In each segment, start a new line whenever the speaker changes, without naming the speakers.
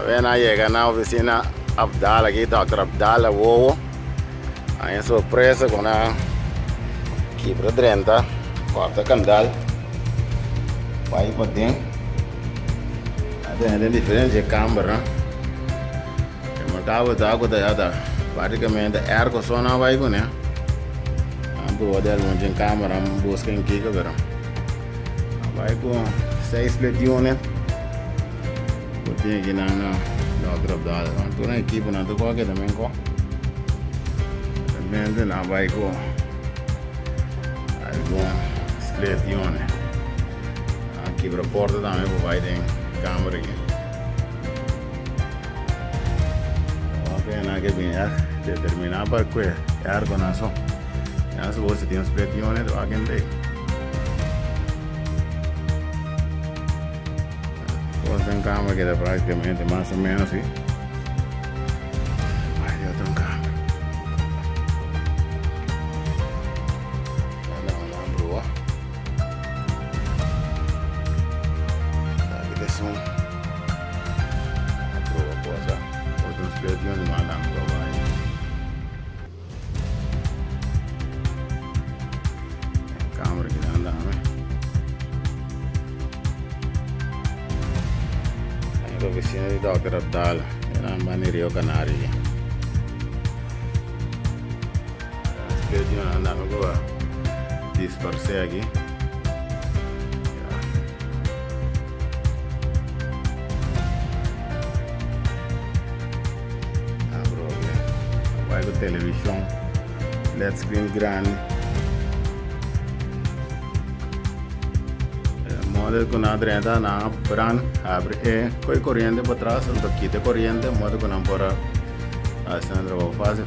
Ven a llegar a la oficina Abdal aquí, Dr. Abdal Wowo. Hay sorpresa con una quibra 30, quarta candal. Vai para dentro. Tem diferente câmera. Eu estava da praticamente air com som na vai com né. Ambo modelo de câmera, busca em que agora. Vai com 6 platione. Porque aqui na Dr. Abdal, tu na equipe na tu qualquer também com. Também na vai com platione. Aqui para porta também vai ter câmera aqui. Que viene determinada para que air con eso ya se vos tienes presiones de alguien de pues en cámara queda prácticamente más o menos así. Ay, yo tengo cámara la brúa aquí te zoom la brúa cosa otros presiones más dan oficina di Dr. Abdal in Rio Canaria. Spediamo andiamo qua disperse aqui. Vai com televisão, LED screen grande. Modo con una 30 na brand abre e coi corriente por atrás un toquite corriente modo con ancora haciendo fase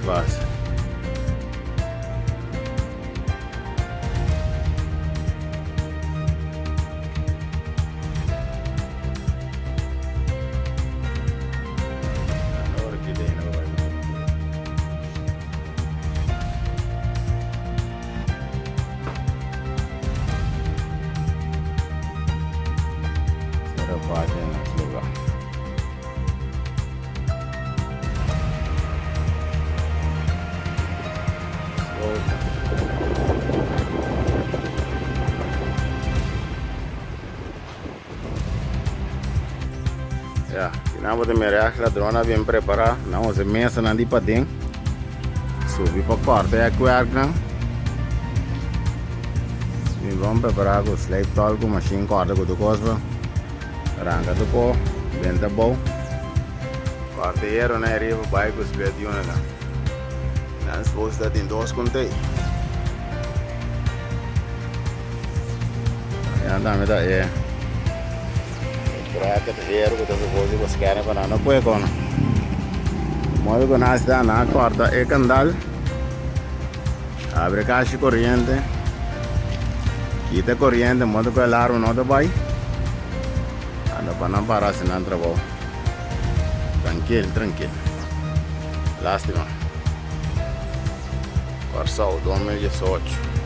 ya, finamos de mirar la drona bien preparada, não se mesa nandi para dentro, subi para corte aqui arca, e vamos preparar com slide tol com machine corta com coisa, arranca do co, venta bom, corteiro na arriba vai com slide de uma lá, não se pode dar em dois contei, e andamos daí. Prato dinheiro que você pode buscar para não pôr com modo que nós está na corta e candal abre caixa corriente quita corriente modo que o alarme não vai anda para não parar se não trabalha tranquilo lástima Corsal 2018